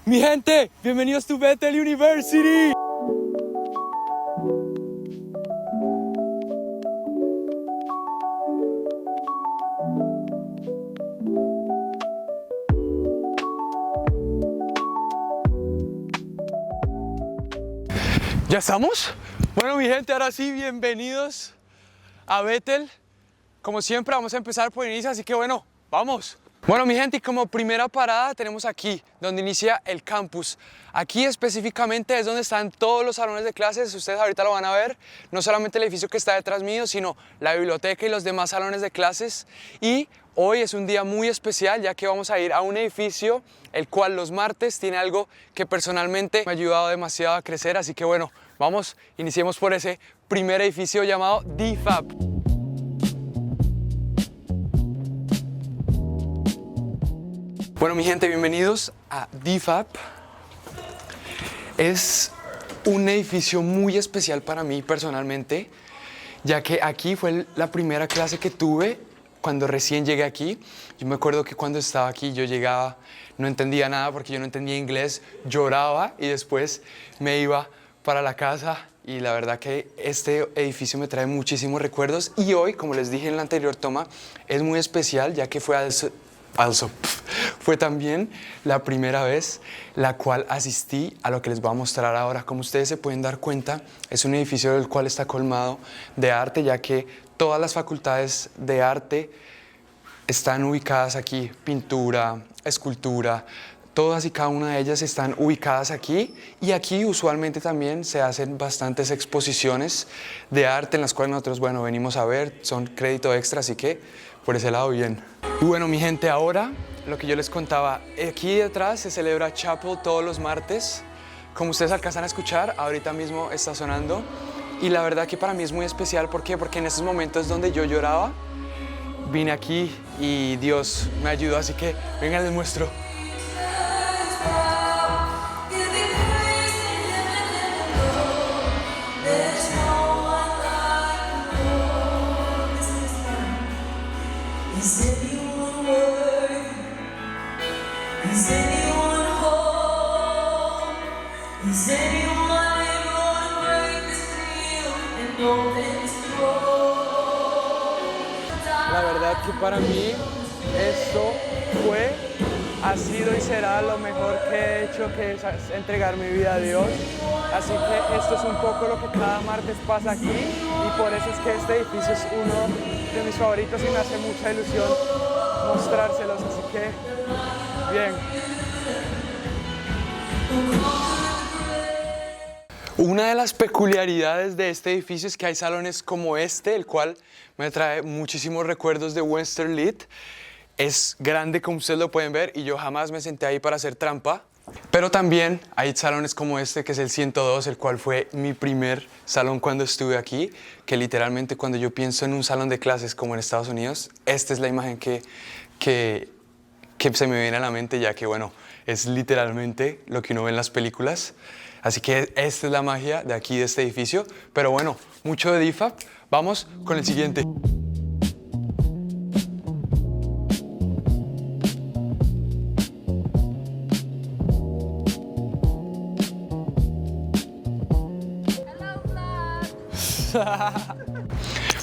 Mi gente, bienvenidos to Bethel University. ¿Ya estamos? Bueno, mi gente, ahora sí, bienvenidos a Bethel. Como siempre, vamos a empezar por el inicio, así que bueno, vamos. Bueno, mi gente, y como primera parada tenemos aquí, donde inicia el campus. Aquí específicamente es donde están todos los salones de clases, ustedes ahorita lo van a ver. No solamente el edificio que está detrás mío, sino la biblioteca y los demás salones de clases. Y hoy es un día muy especial, ya que vamos a ir a un edificio, el cual los martes tiene algo que personalmente me ha ayudado demasiado a crecer. Así que bueno, vamos, iniciemos por ese primer edificio llamado DFAP. Bueno, mi gente, bienvenidos a DFAP. Es un edificio muy especial para mí personalmente, ya que aquí fue la primera clase que tuve cuando recién llegué aquí. Yo me acuerdo que cuando estaba aquí yo llegaba, no entendía nada porque yo no entendía inglés, lloraba y después me iba para la casa. Y la verdad que este edificio me trae muchísimos recuerdos. Y hoy, como les dije en la anterior toma, es muy especial ya que fue también la primera vez la cual asistí a lo que les voy a mostrar ahora. Como ustedes se pueden dar cuenta, es un edificio del cual está colmado de arte, ya que todas las facultades de arte están ubicadas aquí. Pintura, escultura, todas y cada una de ellas están ubicadas aquí. Y aquí usualmente también se hacen bastantes exposiciones de arte en las cuales nosotros, bueno, venimos a ver, son crédito extra, así que por ese lado bien. Y bueno, mi gente, ahora lo que yo les contaba, aquí detrás se celebra Chapel todos los martes. Como ustedes alcanzan a escuchar, ahorita mismo está sonando. Y la verdad que para mí es muy especial, ¿por qué? Porque en esos momentos donde yo lloraba, vine aquí y Dios me ayudó, así que vengan, les muestro. Is anyone worthy? Is anyone whole? Is anyone able to break the seal and open the scroll? La verdad que para mí esto ha sido y será lo mejor que he hecho, que es entregar mi vida a Dios. Así que esto es un poco lo que cada martes pasa aquí y por eso es que este edificio es uno de mis favoritos y me hace mucha ilusión mostrárselos, así que bien. Una de las peculiaridades de este edificio es que hay salones como este, el cual me trae muchísimos recuerdos de Western Lit. Es grande, como ustedes lo pueden ver, y yo jamás me senté ahí para hacer trampa. Pero también hay salones como este, que es el 102, el cual fue mi primer salón cuando estuve aquí, que literalmente cuando yo pienso en un salón de clases como en Estados Unidos, esta es la imagen que se me viene a la mente, ya que bueno, es literalmente lo que uno ve en las películas. Así que esta es la magia de aquí, de este edificio. Pero bueno, mucho de DFAP, vamos con el siguiente.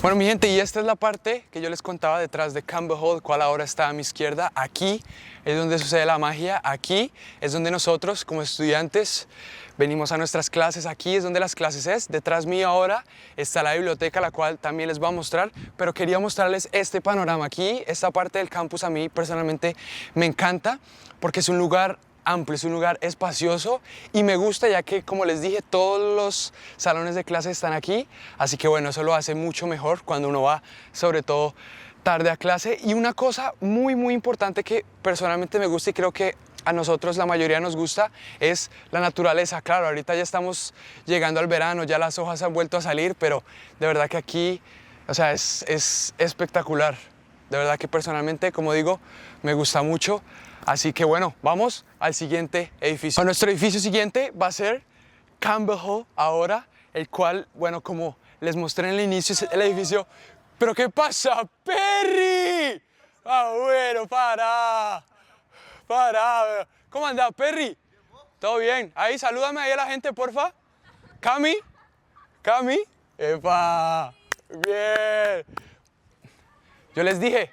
Bueno, mi gente, y esta es la parte que yo les contaba detrás de Campbell Hall, cual ahora está a mi izquierda. Aquí es donde sucede la magia, aquí es donde nosotros como estudiantes venimos a nuestras clases, aquí es donde las clases es. Detrás mío ahora está la biblioteca, la cual también les voy a mostrar, pero quería mostrarles este panorama aquí. Esta parte del campus a mí personalmente me encanta porque es un lugar amplio, es un lugar espacioso y me gusta, ya que, como les dije, todos los salones de clase están aquí, así que bueno, eso lo hace mucho mejor cuando uno va, sobre todo tarde a clase. Y una cosa muy importante que personalmente me gusta y creo que a nosotros la mayoría nos gusta es la naturaleza. Claro, ahorita ya estamos llegando al verano, ya las hojas han vuelto a salir, pero de verdad que aquí, o sea, es espectacular. De verdad que personalmente, como digo, me gusta mucho. Así que bueno, vamos al siguiente edificio. Bueno, nuestro edificio siguiente va a ser Campbell Hall ahora, el cual, bueno, como les mostré en el inicio, es el edificio. ¿Pero qué pasa, Perry? Ah, bueno, para. ¿Cómo anda, Perry? todo bien. Ahí, salúdame ahí a la gente, porfa. Cami, Cami. ¡Epa! Bien. Yo les dije,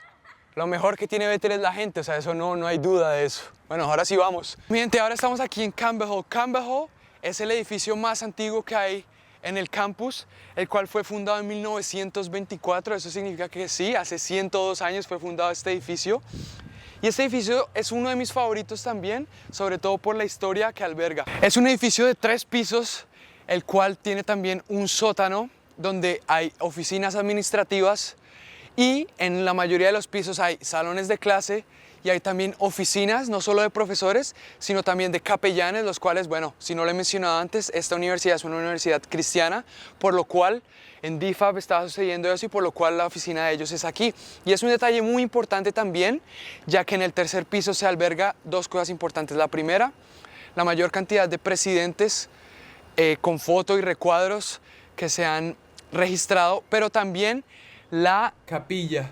lo mejor que tiene Bethel es la gente, o sea, eso no hay duda de eso. Bueno, ahora sí vamos. Mi gente, ahora estamos aquí en Campbell Hall. Campbell Hall es el edificio más antiguo que hay en el campus, el cual fue fundado en 1924. Eso significa que sí, hace 102 años fue fundado este edificio. Y este edificio es uno de mis favoritos también, sobre todo por la historia que alberga. Es un edificio de 3 pisos, el cual tiene también un sótano donde hay oficinas administrativas y en la mayoría de los pisos hay salones de clase y hay también oficinas, no solo de profesores, sino también de capellanes, los cuales, bueno, si no lo he mencionado antes, esta universidad es una universidad cristiana, por lo cual en DFAB estaba sucediendo eso y por lo cual la oficina de ellos es aquí. Y es un detalle muy importante también, ya que en el tercer piso se alberga 2 cosas importantes. La primera, la mayor cantidad de presidentes con foto y recuadros que se han registrado, pero también la capilla.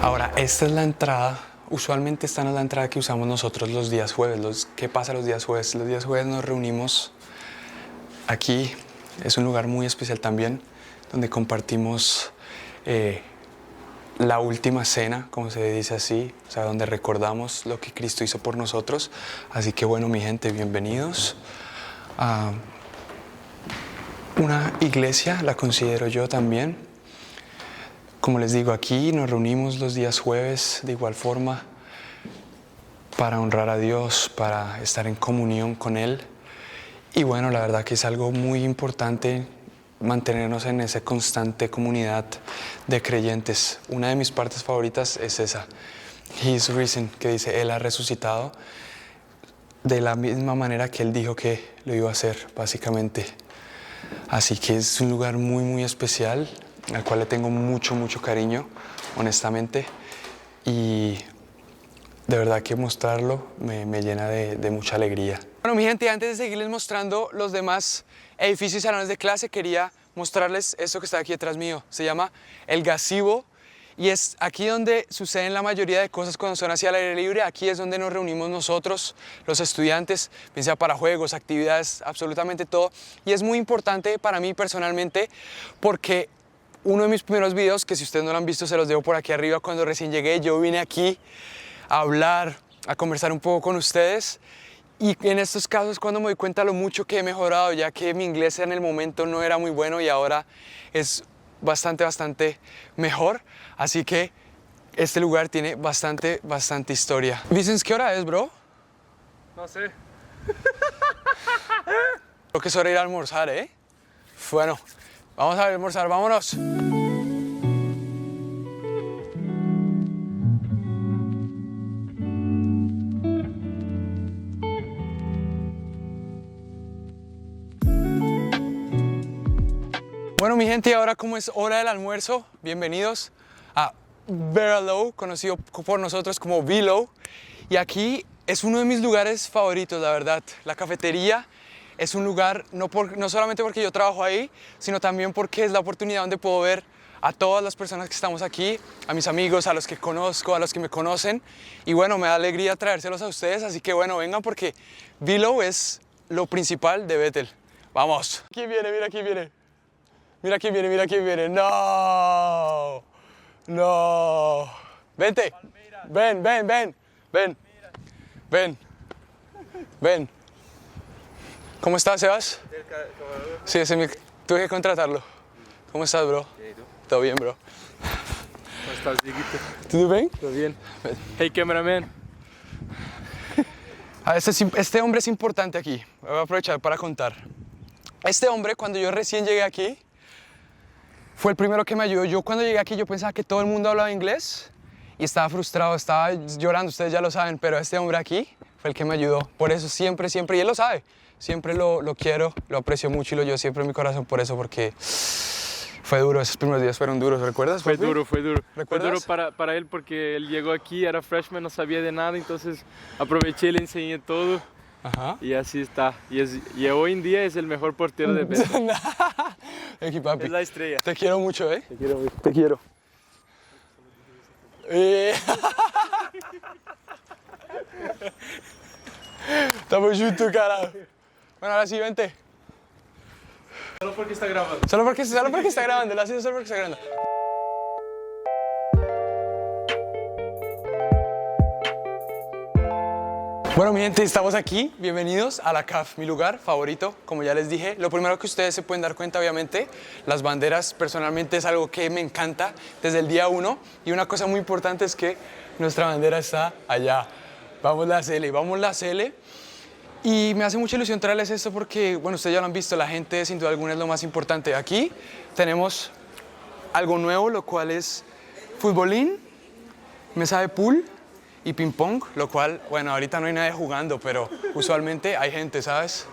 Ahora, esta es la entrada. Usualmente esta no es la entrada que usamos nosotros los días jueves. ¿Qué pasa los días jueves? Los días jueves nos reunimos aquí. Es un lugar muy especial también, donde compartimos la última cena, como se dice así, o sea, donde recordamos lo que Cristo hizo por nosotros. Así que bueno, mi gente, bienvenidos a una iglesia, la considero yo también. Como les digo, aquí nos reunimos los días jueves de igual forma para honrar a Dios, para estar en comunión con Él. Y bueno, la verdad que es algo muy importante mantenernos en esa constante comunidad de creyentes. Una de mis partes favoritas es esa, He's risen, que dice Él ha resucitado de la misma manera que Él dijo que lo iba a hacer, básicamente. Así que es un lugar muy, muy especial, al cual le tengo mucho, mucho cariño, honestamente. Y de verdad que mostrarlo me llena de mucha alegría. Bueno, mi gente, antes de seguirles mostrando los demás edificios y salones de clase, quería mostrarles esto que está aquí detrás mío. Se llama el gazebo y es aquí donde suceden la mayoría de cosas cuando son hacia el aire libre. Aquí es donde nos reunimos nosotros, los estudiantes, bien sea para juegos, actividades, absolutamente todo. Y es muy importante para mí personalmente porque uno de mis primeros videos, que si ustedes no lo han visto se los dejo por aquí arriba, cuando recién llegué yo vine aquí a hablar, a conversar un poco con ustedes. Y en estos casos cuando me doy cuenta lo mucho que he mejorado, ya que mi inglés en el momento no era muy bueno y ahora es bastante mejor. Así que este lugar tiene bastante historia. Vicens, ¿qué hora es, bro? No sé. Creo que es hora de ir a almorzar, ¿eh? Bueno, vamos a almorzar, vámonos. Bueno, mi gente, ahora como es hora del almuerzo, bienvenidos a Veralow, conocido por nosotros como Velo. Y aquí es uno de mis lugares favoritos, la verdad. La cafetería es un lugar, no solamente porque yo trabajo ahí, sino también porque es la oportunidad donde puedo ver a todas las personas que estamos aquí, a mis amigos, a los que conozco, a los que me conocen. Y bueno, me da alegría traérselos a ustedes, así que bueno, vengan porque Velo es lo principal de Bethel. Vamos. Aquí viene, mira, aquí viene. Mira quién viene, mira quién viene. ¡No! ¡No! Vente. Ven. ¿Cómo estás, Sebas? Sí, tuve que contratarlo. ¿Cómo estás, bro? Todo bien, bro. ¿Cómo estás, Dieguito? ¿Todo bien? Todo bien. Hey, cameraman. Este hombre es importante aquí. Voy a aprovechar para contar. Este hombre, cuando yo recién llegué aquí, fue el primero que me ayudó. Yo cuando llegué aquí yo pensaba que todo el mundo hablaba inglés y estaba frustrado, estaba llorando, ustedes ya lo saben, pero este hombre aquí fue el que me ayudó. Por eso siempre, y él lo sabe, siempre lo quiero, lo aprecio mucho y lo llevo siempre en mi corazón por eso, porque fue duro, esos primeros días fueron duros, ¿recuerdas? Fue duro. ¿Recuerdas? Fue duro para él porque él llegó aquí, era freshman, no sabía de nada, entonces aproveché y le enseñé todo. Ajá. Y así está. Y hoy en día es el mejor portero de Bethel. Aquí, papi. Es la estrella. Te quiero mucho, ¿eh? Te quiero mucho. Te quiero. Estamos juntos, cara. Bueno, ahora sí, vente. Solo porque está grabando. Solo porque está grabando, lo haces solo porque está grabando. Bueno, mi gente, estamos aquí. Bienvenidos a la CAF, mi lugar favorito. Como ya les dije, lo primero que ustedes se pueden dar cuenta, obviamente, las banderas personalmente es algo que me encanta desde el día 1. Y una cosa muy importante es que nuestra bandera está allá. Vamos la CL. Y me hace mucha ilusión traerles esto porque, bueno, ustedes ya lo han visto, la gente sin duda alguna es lo más importante. Aquí tenemos algo nuevo, lo cual es futbolín, mesa de pool y ping pong, lo cual, bueno, ahorita no hay nadie jugando, pero usualmente hay gente, ¿sabes?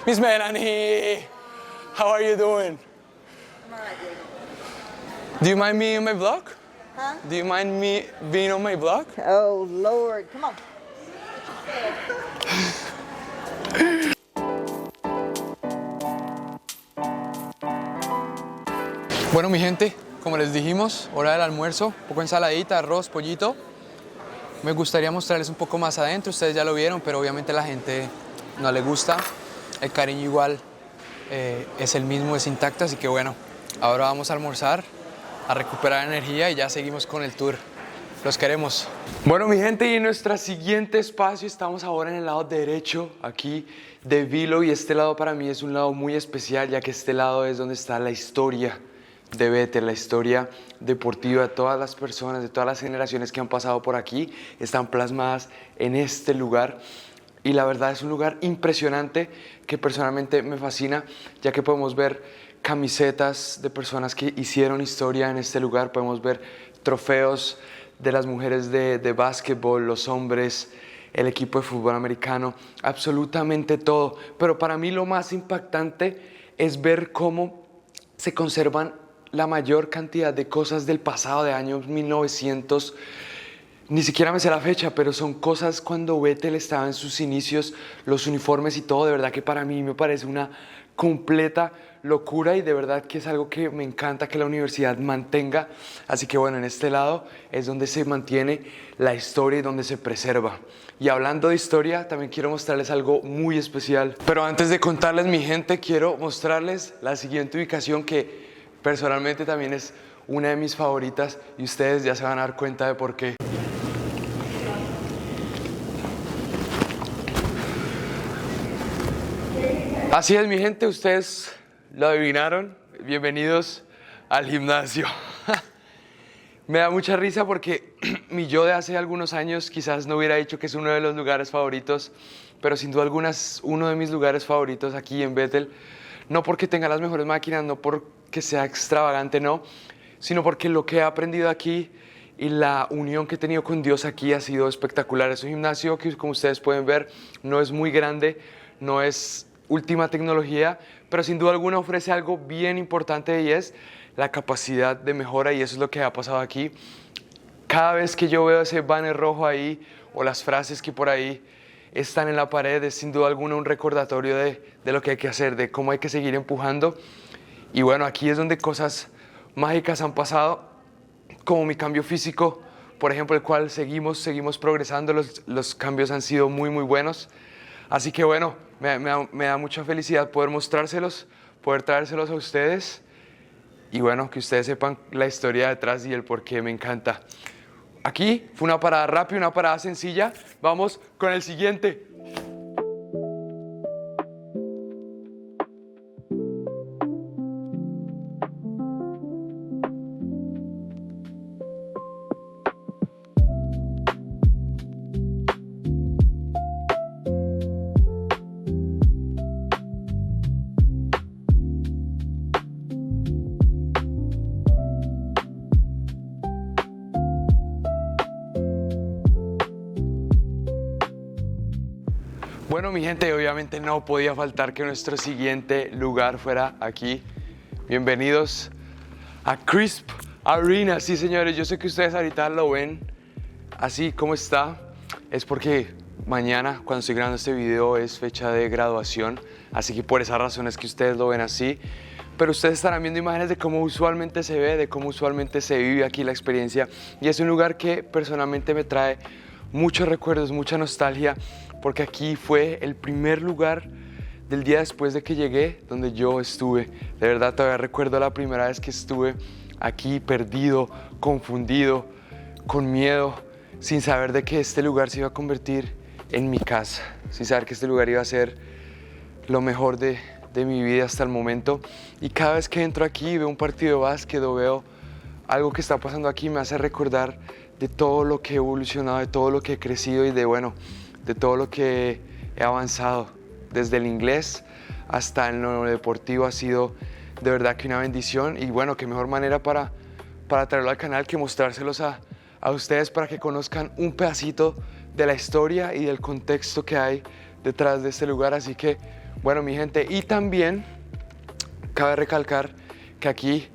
Miss Melanie, how are you doing? Do you mind me in my vlog? Huh? Do you mind me being on my vlog? Oh, Lord. Come on. Bueno, mi gente, como les dijimos, hora del almuerzo, un poco de ensaladita, arroz, pollito. Me gustaría mostrarles un poco más adentro, ustedes ya lo vieron, pero obviamente a la gente no le gusta. El cariño igual es el mismo, es intacto, así que bueno, ahora vamos a almorzar, a recuperar energía y ya seguimos con el tour. Los queremos. Bueno, mi gente, y en nuestro siguiente espacio estamos ahora en el lado derecho, aquí de Vilo, y este lado para mí es un lado muy especial, ya que este lado es donde está la historia de Bethel, la historia deportiva de todas las personas, de todas las generaciones que han pasado por aquí, están plasmadas en este lugar. Y la verdad es un lugar impresionante que personalmente me fascina, ya que podemos ver camisetas de personas que hicieron historia en este lugar, podemos ver trofeos de las mujeres de básquetbol, los hombres, el equipo de fútbol americano, absolutamente todo. Pero para mí lo más impactante es ver cómo se conservan la mayor cantidad de cosas del pasado, de años 1900. Ni siquiera me sé la fecha, pero son cosas cuando Bethel estaba en sus inicios, los uniformes y todo. De verdad que para mí me parece una completa locura y de verdad que es algo que me encanta que la universidad mantenga. Así que bueno, en este lado es donde se mantiene la historia y donde se preserva. Y hablando de historia, también quiero mostrarles algo muy especial. Pero antes de contarles, mi gente, quiero mostrarles la siguiente ubicación que personalmente también es una de mis favoritas y ustedes ya se van a dar cuenta de por qué. Así es, mi gente, ustedes lo adivinaron. Bienvenidos al gimnasio. Me da mucha risa porque mi yo de hace algunos años quizás no hubiera dicho que es uno de los lugares favoritos, pero sin duda alguna es uno de mis lugares favoritos aquí en Bethel. No porque tenga las mejores máquinas, no porque sea extravagante, no, sino porque lo que he aprendido aquí y la unión que he tenido con Dios aquí ha sido espectacular. Es un gimnasio que, como ustedes pueden ver, no es muy grande, no es última tecnología, pero sin duda alguna ofrece algo bien importante y es la capacidad de mejora, y eso es lo que ha pasado aquí. Cada vez que yo veo ese banner rojo ahí o las frases que por ahí están en la pared, es sin duda alguna un recordatorio de lo que hay que hacer, de cómo hay que seguir empujando. Y bueno, aquí es donde cosas mágicas han pasado, como mi cambio físico, por ejemplo, el cual seguimos progresando, los cambios han sido muy buenos. Así que bueno, me da mucha felicidad poder mostrárselos, poder traérselos a ustedes y bueno, que ustedes sepan la historia detrás y el por qué me encanta. Aquí fue una parada rápida, una parada sencilla. Vamos con el siguiente. Bueno, mi gente, obviamente no podía faltar que nuestro siguiente lugar fuera aquí. Bienvenidos a Crisp Arena. Sí, señores, yo sé que ustedes ahorita lo ven así como está. Es porque mañana, cuando estoy grabando este video, es fecha de graduación. Así que por esa razón es que ustedes lo ven así. pero ustedes estarán viendo imágenes de cómo usualmente se ve, de cómo usualmente se vive aquí la experiencia. Y es un lugar que personalmente me trae muchos recuerdos, mucha nostalgia, porque aquí fue el primer lugar del día después de que llegué donde yo estuve. De verdad todavía recuerdo la primera vez que estuve aquí perdido, confundido, con miedo, sin saber de que este lugar se iba a convertir en mi casa, sin saber que este lugar iba a ser lo mejor de mi vida hasta el momento. Y cada vez que entro aquí y veo un partido de básquet o veo algo que está pasando aquí, me hace recordar de todo lo que he evolucionado, de todo lo que he crecido y de todo lo que he avanzado. Desde el inglés hasta en lo deportivo ha sido de verdad que una bendición. Y bueno, qué mejor manera para traerlo al canal que mostrárselos a ustedes para que conozcan un pedacito de la historia y del contexto que hay detrás de este lugar. Así que, bueno, mi gente, y también cabe recalcar que aquí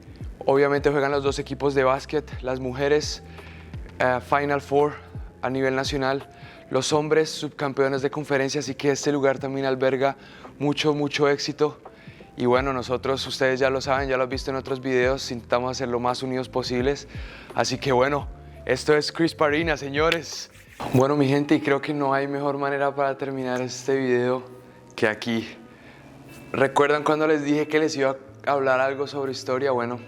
obviamente juegan los dos equipos de básquet, las mujeres Final Four a nivel nacional, los hombres subcampeones de conferencia, así que este lugar también alberga mucho éxito. Y bueno, nosotros, ustedes ya lo saben, ya lo han visto en otros videos, intentamos hacer lo más unidos posibles. Así que bueno, esto es Crisp Arena, señores. Bueno, mi gente, y creo que no hay mejor manera para terminar este video que aquí. ¿Recuerdan cuando les dije que les iba a hablar algo sobre historia? Bueno,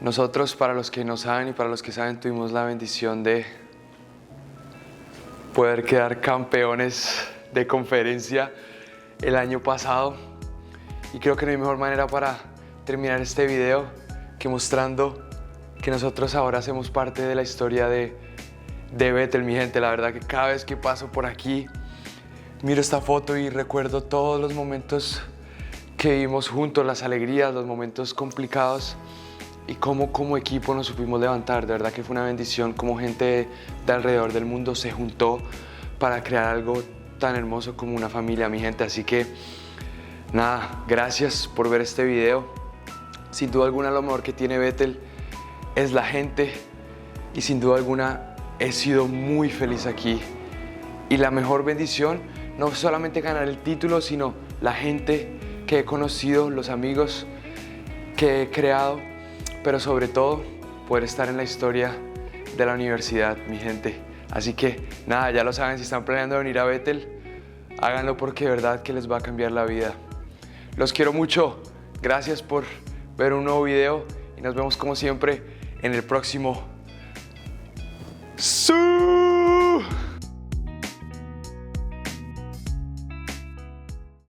nosotros, para los que no saben y para los que saben, tuvimos la bendición de poder quedar campeones de conferencia el año pasado. Y creo que no hay mejor manera para terminar este video que mostrando que nosotros ahora hacemos parte de la historia de Bethel, mi gente. La verdad que cada vez que paso por aquí, miro esta foto y recuerdo todos los momentos que vivimos juntos, las alegrías, los momentos complicados y cómo como equipo nos supimos levantar. De verdad que fue una bendición cómo gente de alrededor del mundo se juntó para crear algo tan hermoso como una familia, mi gente. Así que nada, gracias por ver este video. Sin duda alguna lo mejor que tiene Bethel es la gente y sin duda alguna he sido muy feliz aquí. Y la mejor bendición, no solamente ganar el título, sino la gente que he conocido, los amigos que he creado, pero sobre todo poder estar en la historia de la universidad, mi gente. Así que nada, ya lo saben, si están planeando venir a Bethel, háganlo porque de verdad que les va a cambiar la vida. Los quiero mucho, gracias por ver un nuevo video y nos vemos como siempre en el próximo. ¡Sí!